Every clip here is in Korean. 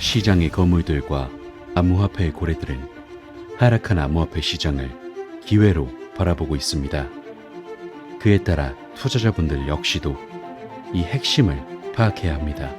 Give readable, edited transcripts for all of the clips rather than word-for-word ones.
시장의 거물들과 암호화폐의 고래들은 하락한 암호화폐 시장을 기회로 바라보고 있습니다. 그에 따라 투자자분들 역시도 이 핵심을 파악해야 합니다.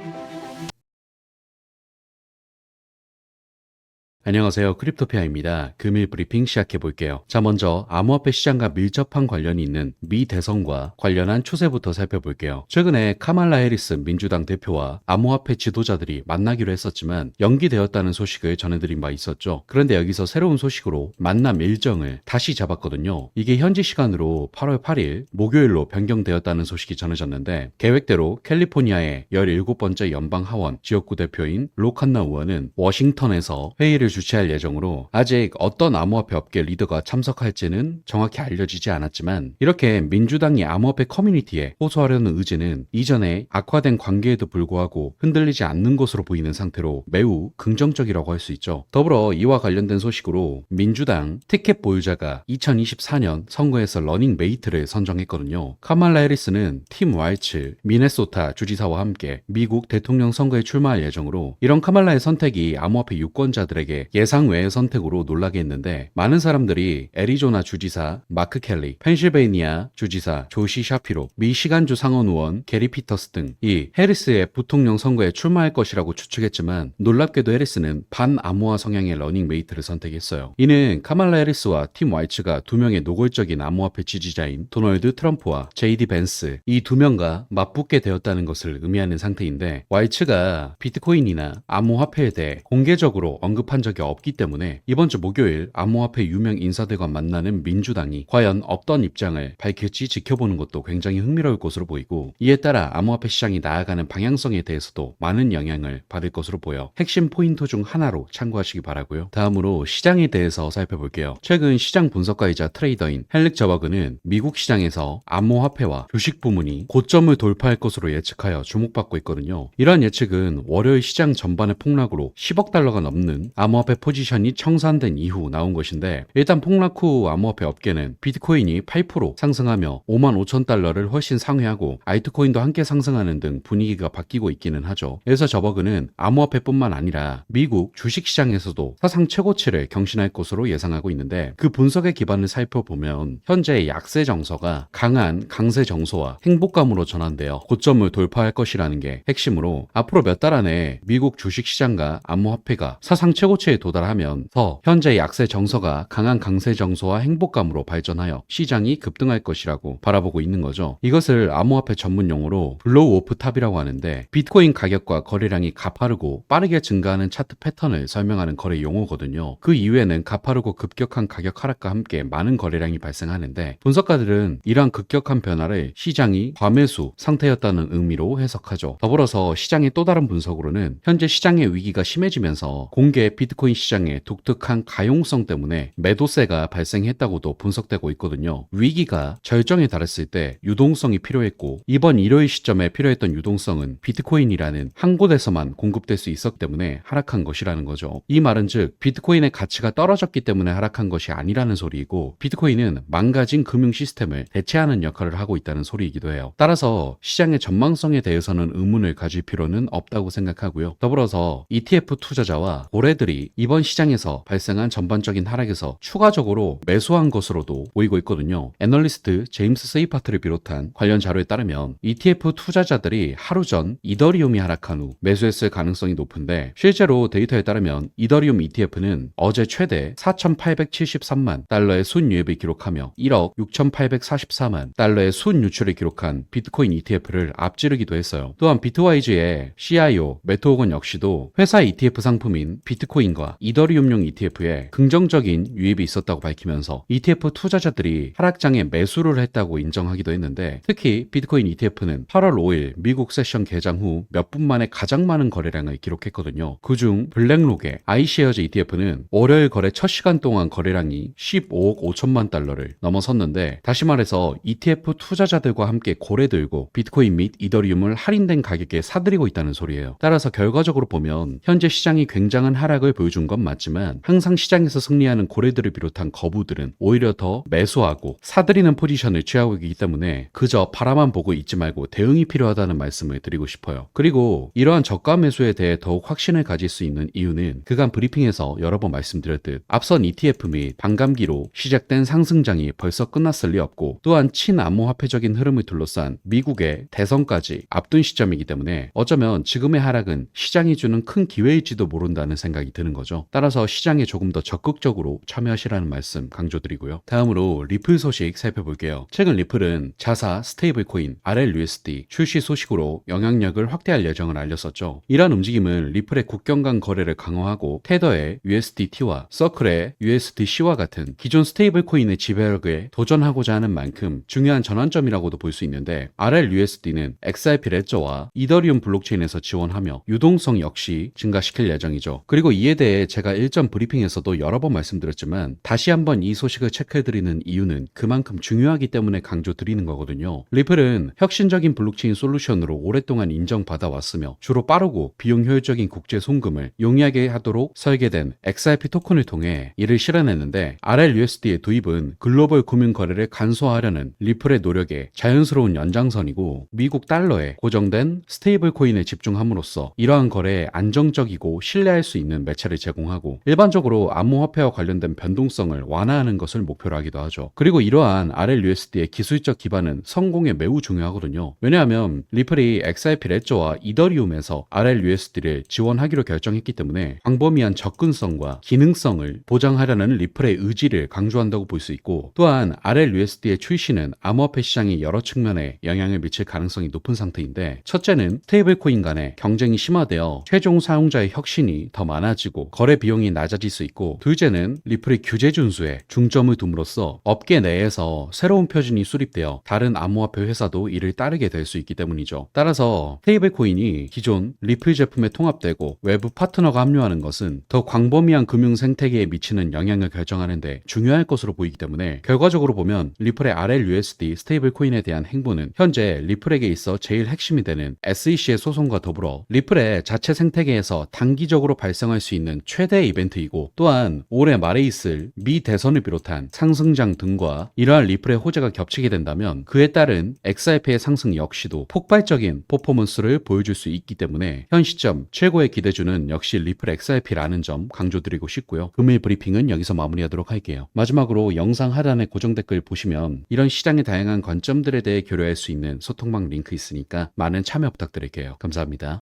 안녕하세요. 크립토피아입니다. 금일 브리핑 시작해 볼게요. 자, 먼저 암호화폐 시장과 밀접한 관련이 있는 미 대선과 관련한 추세부터 살펴볼게요. 최근에 카말라 해리스 민주당 대표와 암호화폐 지도자들이 만나기로 했었지만 연기되었다는 소식을 전해드린 바 있었죠. 그런데 여기서 새로운 소식으로 만남 일정을 다시 잡았거든요. 이게 현지 시간으로 8월 8일 목요일로 변경되었다는 소식이 전해졌는데, 계획대로 캘리포니아의 17번째 연방 하원 지역구 대표인 로칸나 의원은 워싱턴에서 회의를 주최할 예정으로, 아직 어떤 암호화폐 업계 리더가 참석할지는 정확히 알려지지 않았지만, 이렇게 민주당이 암호화폐 커뮤니티에 호소하려는 의지는 이전에 악화된 관계에도 불구하고 흔들리지 않는 것으로 보이는 상태로 매우 긍정적이라고 할 수 있죠. 더불어 이와 관련된 소식으로 민주당 티켓 보유자가 2024년 선거에서 러닝 메이트를 선정했거든요. 카말라 해리스는 팀 왈츠 미네소타 주지사와 함께 미국 대통령 선거에 출마할 예정으로, 이런 카말라의 선택이 암호화폐 유권자들에게 예상 외의 선택으로 놀라게 했는데, 많은 사람들이 애리조나 주지사 마크 켈리, 펜실베이니아 주지사 조시 샤피로, 미시간주 상원의원 게리 피터스 등 이 해리스의 부통령 선거에 출마할 것이라고 추측했지만, 놀랍게도 해리스는 반암호화 성향의 러닝메이트를 선택했어요. 이는 카말라 해리스와 팀 와이츠가 두 명의 노골적인 암호화폐 지지자인 도널드 트럼프와 제이디 벤스, 이 두 명과 맞붙게 되었다는 것을 의미하는 상태인데, 와이츠가 비트코인이나 암호화폐에 대해 공개적으로 언급한 적이 없기 때문에 이번 주 목요일 암호화폐 유명 인사들과 만나는 민주당이 과연 어떤 입장을 밝힐지 지켜보는 것도 굉장히 흥미로울 것으로 보이고, 이에 따라 암호화폐 시장이 나아가는 방향성에 대해서도 많은 영향을 받을 것으로 보여 핵심 포인트 중 하나로 참고하시기 바라고요. 다음으로 시장에 대해서 살펴볼게요. 최근 시장 분석가이자 트레이더인 헬릭 저버그는 미국 시장에서 암호화폐와 주식 부문이 고점을 돌파할 것으로 예측하여 주목받고 있거든요. 이러한 예측은 월요일 시장 전반의 폭락으로 10억 달러가 넘는 암호화폐 포지션이 청산된 이후 나온 것인데, 일단 폭락 후 암호화폐 업계는 비트코인이 8% 상승하며 5만 5천 달러를 훨씬 상회하고 알트코인도 함께 상승하는 등 분위기가 바뀌고 있기는 하죠. 그래서 저버그는 암호화폐뿐만 아니라 미국 주식시장에서도 사상 최고치를 경신할 것으로 예상하고 있는데, 그 분석의 기반을 살펴보면 현재의 약세 정서가 강한 강세 정서와 행복감으로 전환되어 고점을 돌파할 것이라는 게 핵심으로, 앞으로 몇 달 안에 미국 주식시장과 암호화폐가 사상 최고치에 도달하면서 현재의 약세 정서가 강한 강세 정서와 행복감으로 발전하여 시장이 급등할 것이라고 바라보고 있는 거죠. 이것을 암호화폐 전문 용어로 블로우 오프 탑이라고 하는데, 비트코인 가격과 거래량이 가파르고 빠르게 증가하는 차트 패턴을 설명하는 거래 용어거든요. 그 이후에는 가파르고 급격한 가격 하락과 함께 많은 거래량이 발생하는데, 분석가들은 이러한 급격한 변화를 시장이 과매수 상태였다는 의미로 해석하죠. 더불어서 시장의 또 다른 분석으로는 현재 시장의 위기가 심해지면서 공개 비트코인 시장의 독특한 가용성 때문에 매도세가 발생했다고도 분석되고 있거든요. 위기가 절정에 달했을 때 유동성이 필요했고, 이번 일요일 시점에 필요했던 유동성은 비트코인이라는 한 곳에서만 공급될 수 있었기 때문에 하락한 것이라는 거죠. 이 말은 즉 비트코인의 가치가 떨어졌기 때문에 하락한 것이 아니라는 소리이고, 비트코인은 망가진 금융 시스템을 대체하는 역할을 하고 있다는 소리이기도 해요. 따라서 시장의 전망성에 대해서는 의문을 가질 필요는 없다고 생각하고요. 더불어서 ETF 투자자와 고래들이 이번 시장에서 발생한 전반적인 하락에서 추가적으로 매수한 것으로도 보이고 있거든요. 애널리스트 제임스 세이파트를 비롯한 관련 자료에 따르면 ETF 투자자들이 하루 전 이더리움이 하락한 후 매수했을 가능성이 높은데, 실제로 데이터에 따르면 이더리움 ETF는 어제 최대 4,873만 달러의 순유입을 기록하며 1억 6,844만 달러의 순유출을 기록한 비트코인 ETF를 앞지르기도 했어요. 또한 비트와이즈의 CIO 매트 호건 역시도 회사 ETF 상품인 비트코인과 이더리움용 ETF에 긍정적인 유입이 있었다고 밝히면서 ETF 투자자들이 하락장에 매수를 했다고 인정하기도 했는데, 특히 비트코인 ETF는 8월 5일 미국 세션 개장 후 몇 분 만에 가장 많은 거래량을 기록했거든요. 그중 블랙록의 iShares ETF는 월요일 거래 첫 시간 동안 거래량이 15억 5천만 달러를 넘어섰는데, 다시 말해서 ETF 투자자들과 함께 고래 들고 비트코인 및 이더리움을 할인된 가격에 사들이고 있다는 소리예요. 따라서 결과적으로 보면 현재 시장이 굉장한 하락을 보여주고 보여준 건 맞지만 항상 시장에서 승리하는 고래들을 비롯한 거부들은 오히려 더 매수하고 사들이는 포지션을 취하고 있기 때문에 그저 바라만 보고 있지 말고 대응이 필요하다는 말씀을 드리고 싶어요. 그리고 이러한 저가 매수에 대해 더욱 확신을 가질 수 있는 이유는 그간 브리핑에서 여러 번 말씀드렸듯 앞선 ETF 및 반감기로 시작된 상승장이 벌써 끝났을 리 없고 또한 친암호화폐적인 흐름을 둘러싼 미국의 대선까지 앞둔 시점이기 때문에 어쩌면 지금의 하락은 시장이 주는 큰 기회일지도 모른다는 생각이 드는 거죠. 따라서 시장에 조금 더 적극적으로 참여하시라는 말씀 강조드리고요. 다음으로 리플 소식 살펴볼게요. 최근 리플은 자사 스테이블 코인 RLUSD 출시 소식으로 영향력을 확대할 예정을 알렸었죠. 이러한 움직임은 리플의 국경 간 거래를 강화하고 테더의 USDT와 서클의 USDC와 같은 기존 스테이블 코인의 지배력에 도전하고자 하는 만큼 중요한 전환점이라고도 볼 수 있는데 RLUSD는 XRP 레저와 이더리움 블록체인에서 지원하며 유동성 역시 증가시킬 예정이죠. 그리고 이에 대해 제가 일전 브리핑에서도 여러 번 말씀드렸지만 다시 한번 이 소식을 체크해드리는 이유는 그만큼 중요하기 때문에 강조드리는 거거든요. 리플은 혁신적인 블록체인 솔루션으로 오랫동안 인정받아왔으며 주로 빠르고 비용 효율적인 국제 송금을 용이하게 하도록 설계된 XRP 토큰을 통해 이를 실현했는데 RLUSD의 도입은 글로벌 금융 거래를 간소화하려는 리플의 노력의 자연스러운 연장선이고 미국 달러에 고정된 스테이블 코인에 집중함으로써 이러한 거래에 안정적이고 신뢰할 수 있는 매체를 제공하고 일반적으로 암호화폐와 관련된 변동성을 완화하는 것을 목표로 하기도 하죠. 그리고 이러한 RLUSD의 기술적 기반은 성공에 매우 중요하거든요. 왜냐하면 리플이 XRP 레저와 이더리움에서 RLUSD를 지원하기로 결정했기 때문에 광범위한 접근성과 기능성을 보장하려는 리플의 의지를 강조한다고 볼 수 있고 또한 RLUSD의 출시는 암호화폐 시장의 여러 측면에 영향을 미칠 가능성이 높은 상태인데 첫째는 스테이블 코인 간의 경쟁이 심화되어 최종 사용자의 혁신이 더 많아지고 거래 비용이 낮아질 수 있고 둘째는 리플의 규제 준수에 중점을 둠으로써 업계 내에서 새로운 표준이 수립되어 다른 암호화폐 회사도 이를 따르게 될 수 있기 때문이죠. 따라서 스테이블 코인이 기존 리플 제품에 통합되고 외부 파트너가 합류하는 것은 더 광범위한 금융 생태계에 미치는 영향을 결정하는데 중요할 것으로 보이기 때문에 결과적으로 보면 리플의 RLUSD 스테이블 코인에 대한 행보는 현재 리플에게 있어 제일 핵심이 되는 SEC의 소송과 더불어 리플의 자체 생태계에서 단기적으로 발생할 수 있는 최대 이벤트이고 또한 올해 말에 있을 미 대선을 비롯한 상승장 등과 이러한 리플의 호재가 겹치게 된다면 그에 따른 XRP의 상승 역시도 폭발적인 퍼포먼스를 보여줄 수 있기 때문에 현 시점 최고의 기대주는 역시 리플 XRP라는 점 강조드리고 싶고요. 금일 브리핑은 여기서 마무리하도록 할게요. 마지막으로 영상 하단에 고정 댓글 보시면 이런 시장의 다양한 관점들에 대해 교류할 수 있는 소통방 링크 있으니까 많은 참여 부탁드릴게요. 감사합니다.